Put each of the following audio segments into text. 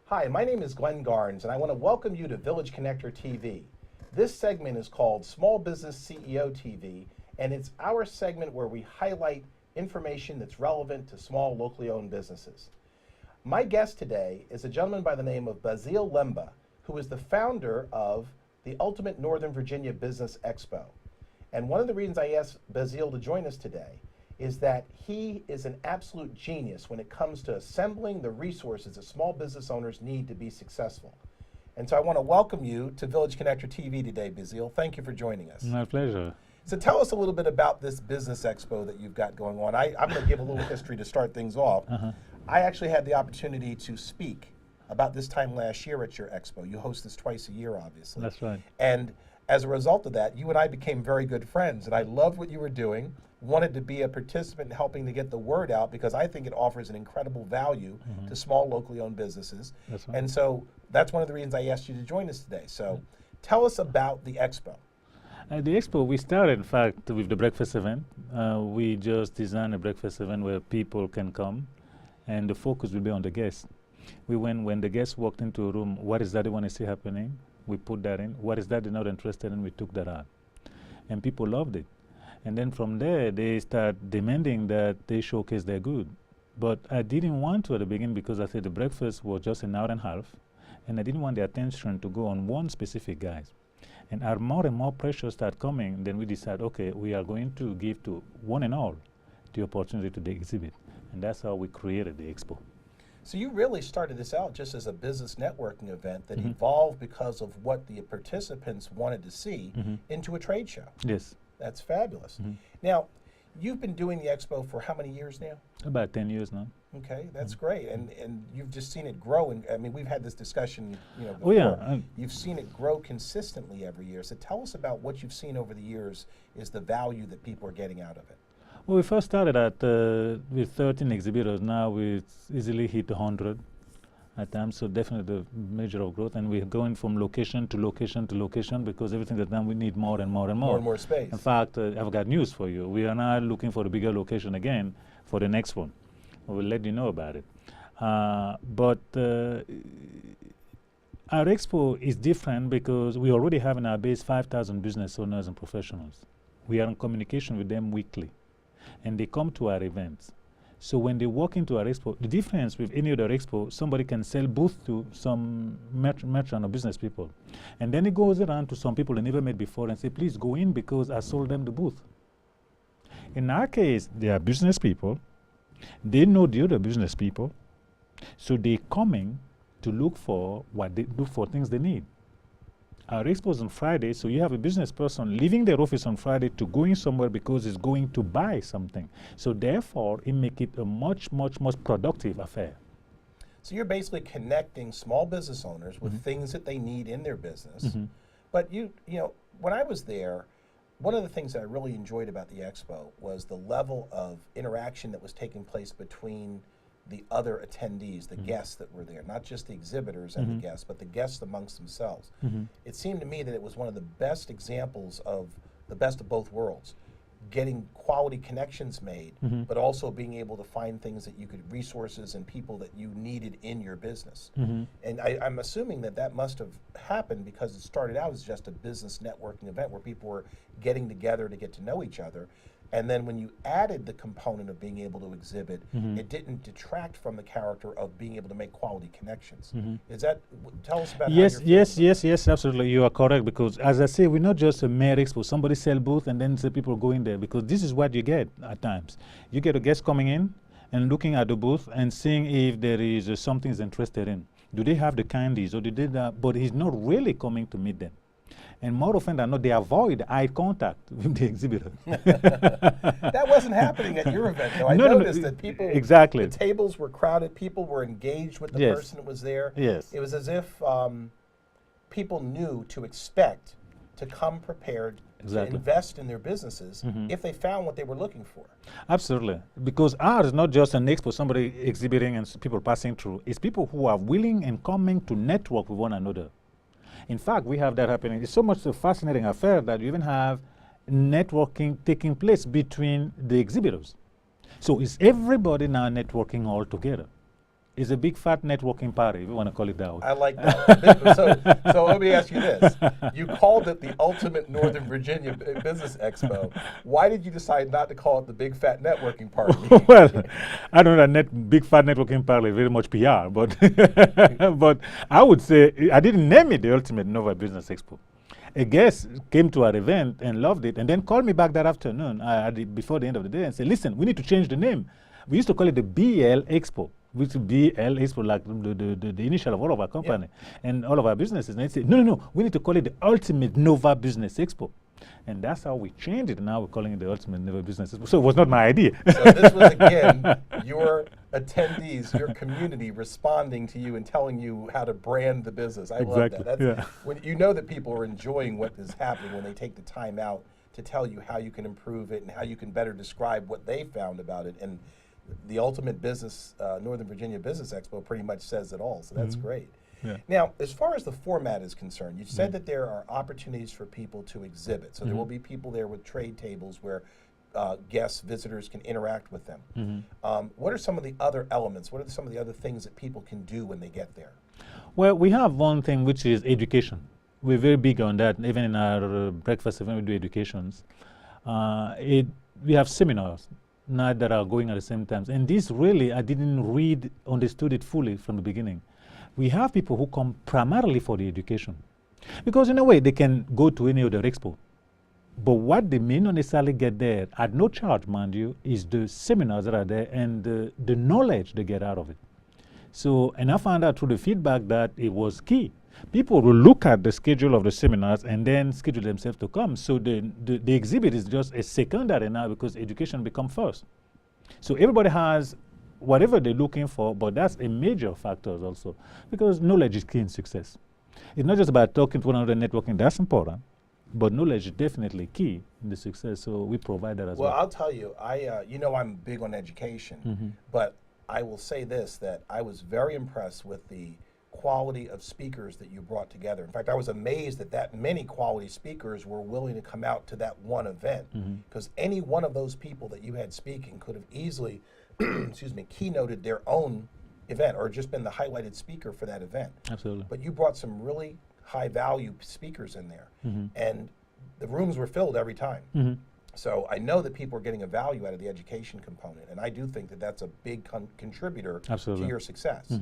Hi, my name is Glenn Garnes, and I want to welcome you to Village Connector TV. This segment is called Small Business CEO TV, and it's our segment where we highlight information that's relevant to small, locally owned businesses. My guest today is a gentleman by the name of Basile Lemba, who is the founder of the Ultimate Northern Virginia Business Expo. And one of the reasons I asked Basile to join us today is that he is an absolute genius when it comes to assembling the resources that small business owners need to be successful. And so I want to welcome you to Village Connector TV today, Basile. Thank you for joining us. My pleasure. So tell us a little bit about this business expo that you've got going on. I'm going to give a little history to start things off. I actually had the opportunity to speak about this time last year at your expo. You host this twice a year, obviously. That's right. And as a result of that, you and I became very good friends, and I loved what you were doing, wanted to be a participant in helping to get the word out because I think it offers an incredible value to small, locally owned businesses. That's right. And so that's one of the reasons I asked you to join us today. So tell us about the expo. The expo, we started, in fact, with the breakfast event. We just designed a breakfast event where people can come, and the focus will be on the guests. When the guests walked into a room, what is that they want to see happening? We put that in. What is that they're not interested in? We took that out. And people loved it. And then from there, they start demanding that they showcase their good. But I didn't want to at the beginning because I said the breakfast was just an hour and a half, and I didn't want the attention to go on one specific guy. And as more and more pressure start coming, then we decide, okay, we are going to give to one and all the opportunity to the exhibit. And that's how we created the expo. So you really started this out just as a business networking event that evolved because of what the participants wanted to see into a trade show. Yes. That's fabulous. Now, you've been doing the expo for how many years now? About 10 years now. Okay, that's great. And you've just seen it grow. And I mean, we've had this discussion, before. Oh, yeah. You've seen it grow consistently every year. So tell us about what you've seen over the years is the value that people are getting out of it. Well, we first started at with 13 exhibitors. Now we easily hit 100 at times, so definitely the measure of growth. And we're going from location to location to location because everything that's done, we need more and more and more. More and more space. In fact, I've got news for you. We are now looking for a bigger location again for the next one. We'll let you know about it. But our expo is different because we already have in our base 5,000 business owners and professionals. We are in communication with them weekly, and they come to our events. So when they walk into our expo, the difference with any other expo, somebody can sell booth to some merchant or business people. And then it goes around to some people they never met before and say, please go in because I sold them the booth. In our case, they are business people. They know the other business people. So they're coming to look for things they need. Our expo is on Friday, so you have a business person leaving their office on Friday to going somewhere because it's going to buy something. So therefore, it makes it a much, much, much productive affair. So you're basically connecting small business owners with things that they need in their business. But you know, when I was there, one of the things that I really enjoyed about the expo was the level of interaction that was taking place between the other attendees, the guests that were there, not just the exhibitors and the guests, but the guests amongst themselves. It seemed to me that it was one of the best examples of the best of both worlds, getting quality connections made, but also being able to find things that you could, resources and people that you needed in your business. And I'm assuming that that must have happened because it started out as just a business networking event where people were getting together to get to know each other. And then when you added the component of being able to exhibit, it didn't detract from the character of being able to make quality connections. Is that, tell us about Yes, absolutely. You are correct because as I say, we're not just a mere expo. Somebody sell booth and then say people go in there because this is what you get at times. You get a guest coming in and looking at the booth and seeing if there is something he's interested in. Do they have the candies or do they that? But he's not really coming to meet them. And more often than not, they avoid eye contact with the exhibitor. That wasn't happening at your event, though. I noticed that people, exactly. The tables were crowded, people were engaged with the person that was there. Yes. It was as if people knew to expect to come prepared to invest in their businesses if they found what they were looking for. Absolutely. Because ours is not just an expo, somebody exhibiting and people passing through. It's people who are willing and coming to network with one another. In fact, we have that happening. It's so much a fascinating affair that you even have networking taking place between the exhibitors. So it's everybody now networking all together. It's a big fat networking party, if you want to call it that way. I like that. So let me ask you this. You called it the Ultimate Northern Virginia Business Expo. Why did you decide not to call it the Big Fat Networking Party? Well, I don't know that big fat networking party, very much PR, but but I would say I didn't name it the Ultimate Nova Business Expo. A guest came to our event and loved it, and then called me back that afternoon before the end of the day and said, listen, we need to change the name. We used to call it the BL Expo, which is BL Expo, like the initial of all of our company and all of our businesses. And they said, no, we need to call it the Ultimate Nova Business Expo. And that's how we changed it. Now we're calling it the Ultimate Nova Business Expo. So it was not my idea. So this was, again, your attendees, your community responding to you and telling you how to brand the business. I love that. That's, when you know that people are enjoying what is happening when they take the time out to tell you how you can improve it and how you can better describe what they found about it. And the Ultimate Business, Northern Virginia Business Expo pretty much says it all, so that's great. Yeah. Now, as far as the format is concerned, you said that there are opportunities for people to exhibit. So there will be people there with trade tables where guests, visitors can interact with them. What are some of the other elements? What are some of the other things that people can do when they get there? Well, we have one thing, which is education. We're very big on that. Even in our breakfast event, we do educations. We have seminars now that are going at the same time. And this really, I didn't understood it fully from the beginning. We have people who come primarily for the education. Because in a way, they can go to any other expo. But what they may not necessarily get there, at no charge, mind you, is the seminars that are there and the knowledge they get out of it. So, and I found out through the feedback that it was key. People will look at the schedule of the seminars and then schedule themselves to come. So the exhibit is just a secondary now because education becomes first. So everybody has whatever they're looking for, but that's a major factor also because knowledge is key in success. It's not just about talking to one another, networking, that's important, but knowledge is definitely key in the success, so we provide that as well. Well, I'll tell you, you know I'm big on education, but I will say this, that I was very impressed with the quality of speakers that you brought together. In fact, I was amazed that many quality speakers were willing to come out to that one event, because any one of those people that you had speaking could have easily excuse me, keynoted their own event or just been the highlighted speaker for that event. Absolutely. But you brought some really high value speakers in there, and the rooms were filled every time. So I know that people are getting a value out of the education component, and I do think that that's a big contributor to your success.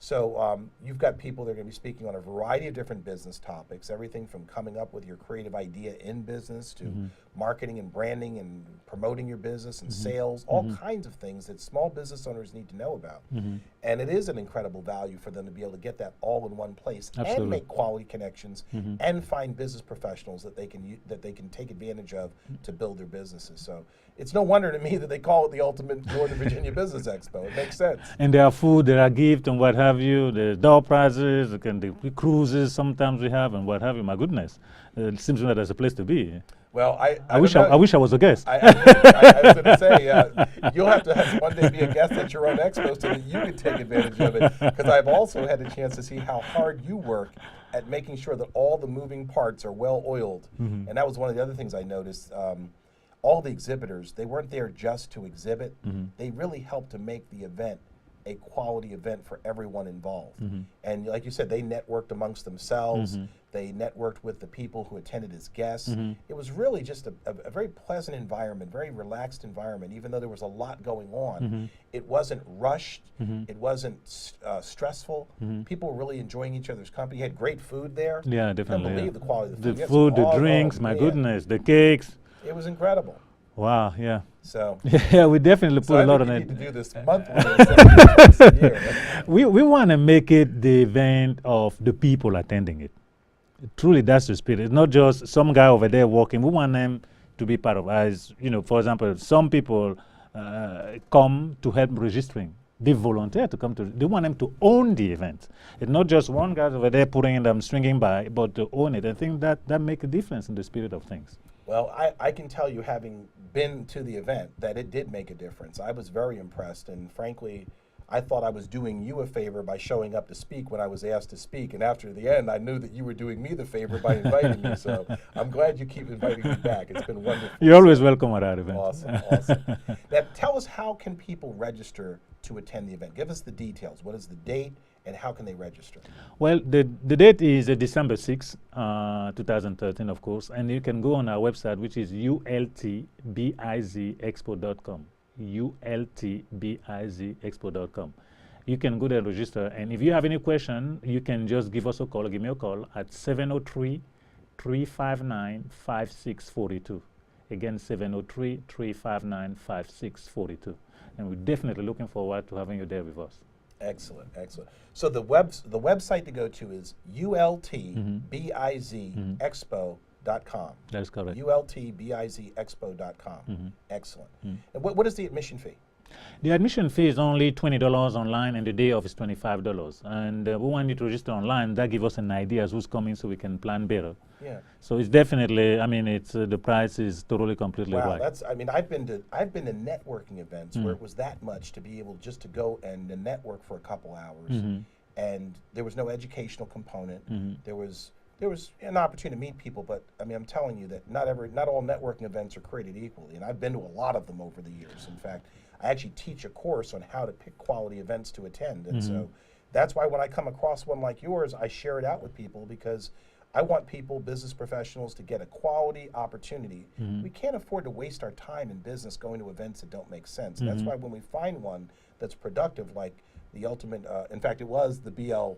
So you've got people that are going to be speaking on a variety of different business topics, everything from coming up with your creative idea in business to marketing and branding and promoting your business and sales, all kinds of things that small business owners need to know about. And it is an incredible value for them to be able to get that all in one place and make quality connections and find business professionals that they can take advantage of to build their businesses. So it's no wonder to me that they call it the Ultimate Northern Virginia Business Expo. It makes sense. And there are food, there are gifts and what have you, there's door prizes, the cruises sometimes we have and what have you. My goodness, it seems that there's a place to be. Well, I wish I was a guest. I was going to say, you'll have to one day be a guest at your own expo so that you can take advantage of it. Because I've also had a chance to see how hard you work at making sure that all the moving parts are well oiled. And that was one of the other things I noticed. All the exhibitors, they weren't there just to exhibit. They really helped to make the event a quality event for everyone involved. And like you said, they networked amongst themselves. They networked with the people who attended as guests. It was really just a very pleasant environment, very relaxed environment, even though there was a lot going on. It wasn't rushed. It wasn't stressful. People were really enjoying each other's company. You had great food there. Yeah, definitely. I couldn't believe the quality of the food. The food, the drinks, my goodness, the cakes. It was incredible. Wow, yeah. So yeah, we definitely put a lot on it. We need to do this monthly instead of year. We want to make it the event of the people attending it. Truly, that's the spirit. It's not just some guy over there walking. We want them to be part of us. You know, for example, some people come to help registering. They volunteer to come to. They want them to own the event. It's not just one guy over there putting them, swinging by, but to own it. I think that makes a difference in the spirit of things. Well, I can tell you, having been to the event, that it did make a difference. I was very impressed, and frankly, I thought I was doing you a favor by showing up to speak when I was asked to speak, and after the end, I knew that you were doing me the favor by inviting me, so I'm glad you keep inviting me back. It's been wonderful. You're always welcome at our event. Awesome, awesome. Now, tell us, how can people register to attend the event? Give us the details. What is the date and how can they register? Well, the date is December 6th, 2013, of course, and you can go on our website, which is ultbizexpo.com. ultbizexpo.com. You can go there and register, and if you have any question, you can just give us a call or give me a call at 703-359-5642. Again, 703-359-5642. And we're definitely looking forward to having you there with us. Excellent, excellent. So the website to go to is ultbizexpo.com. That is correct. ultbizexpo.com. Excellent. And what is the admission fee? The admission fee is only $20 online, and the day of is $25. And we want you to register online. That gives us an idea as who's coming, so we can plan better. Yeah. So it's definitely, I mean, it's the price is totally completely Wow, right. that's. I mean, I've been to networking events where it was that much to be able just to go and to network for a couple hours, and there was no educational component. There was an opportunity to meet people, but I mean, I'm telling you that not all networking events are created equally, and I've been to a lot of them over the years. In fact, I actually teach a course on how to pick quality events to attend, and so that's why when I come across one like yours, I share it out with people because I want people, business professionals, to get a quality opportunity. We can't afford to waste our time in business going to events that don't make sense. That's why when we find one that's productive, like the Ultimate, in fact, it was the BL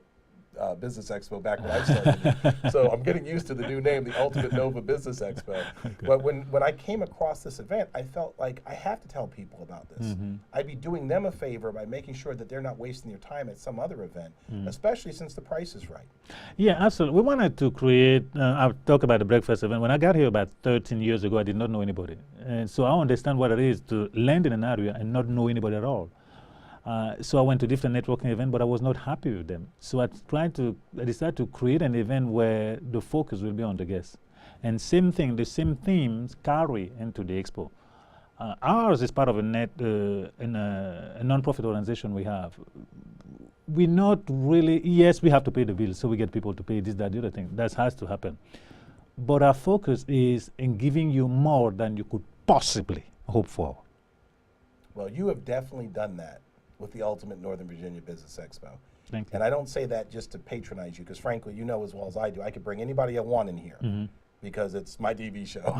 Business Expo back when I started. So I'm getting used to the new name, the Ultimate Nova Business Expo. But when I came across this event, I felt like I have to tell people about this. I'd be doing them a favor by making sure that they're not wasting their time at some other event, especially since the price is right. Yeah, absolutely. We wanted to create, I'll talk about the breakfast event. When I got here about 13 years ago, I did not know anybody. And so I understand what it is to land in an area and not know anybody at all. So I went to different networking events, but I was not happy with them. So I decided to create an event where the focus will be on the guests. And same thing, the same themes carry into the expo. Ours is part of a non-profit organization we have. We're not really, yes, we have to pay the bills, so we get people to pay this, that, the other thing. That has to happen. But our focus is in giving you more than you could possibly hope for. Well, you have definitely done that with the Ultimate Northern Virginia Business Expo. Thank you. And I don't say that just to patronize you, because frankly, you know as well as I do, I could bring anybody I want in here because it's my TV show.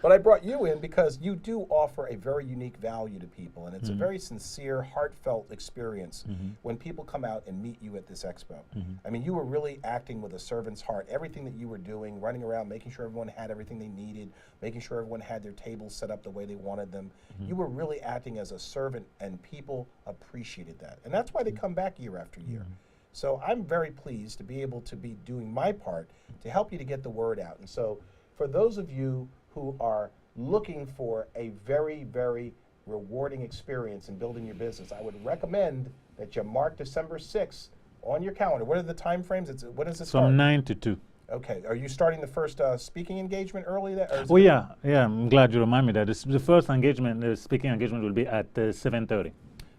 But I brought you in because you do offer a very unique value to people, and it's a very sincere, heartfelt experience when people come out and meet you at this expo. I mean, you were really acting with a servant's heart. Everything that you were doing, running around, making sure everyone had everything they needed, making sure everyone had their tables set up the way they wanted them. You were really acting as a servant, and people appreciated that. And that's why they come back year after year. So I'm very pleased to be able to be doing my part to help you to get the word out. And so for those of you who are looking for a very, very rewarding experience in building your business, I would recommend that you mark December 6th on your calendar. What are the time frames? When does it start? From 9 to 2. Okay. Are you starting the first speaking engagement early? Oh, yeah. I'm glad you remind me that. The first engagement, the speaking engagement will be at 7:30.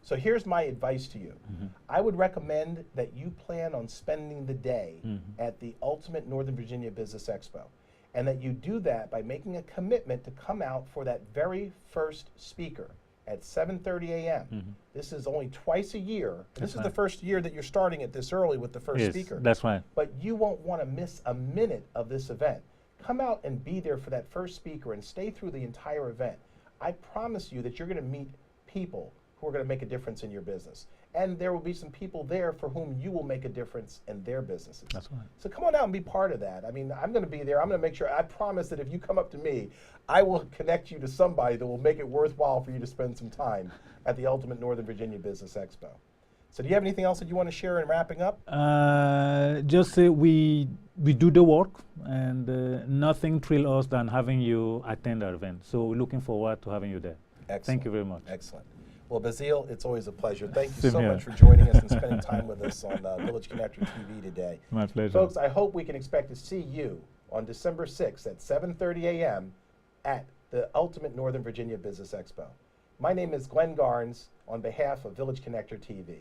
So here's my advice to you. I would recommend that you plan on spending the day at the Ultimate Northern Virginia Business Expo, and that you do that by making a commitment to come out for that very first speaker at 7:30 a.m. This is only twice a year. This is the first year that you're starting it this early with the first speaker. That's right. But you won't want to miss a minute of this event. Come out and be there for that first speaker and stay through the entire event. I promise you that you're going to meet people who are going to make a difference in your business. And there will be some people there for whom you will make a difference in their businesses. That's right. So come on out and be part of that. I mean, I'm going to be there. I'm going to make sure, I promise that if you come up to me, I will connect you to somebody that will make it worthwhile for you to spend some time at the Ultimate Northern Virginia Business Expo. So do you have anything else that you want to share in wrapping up? Just say we do the work, and nothing thrills us than having you attend our event. So we're looking forward to having you there. Excellent. Thank you very much. Excellent. Well, Basile, it's always a pleasure. Thank you Same so here. much for joining us and spending time with us on Village Connector TV today. My pleasure. Folks, I hope we can expect to see you on December 6th at 7:30 a.m. at the Ultimate Northern Virginia Business Expo. My name is Glenn Garnes on behalf of Village Connector TV.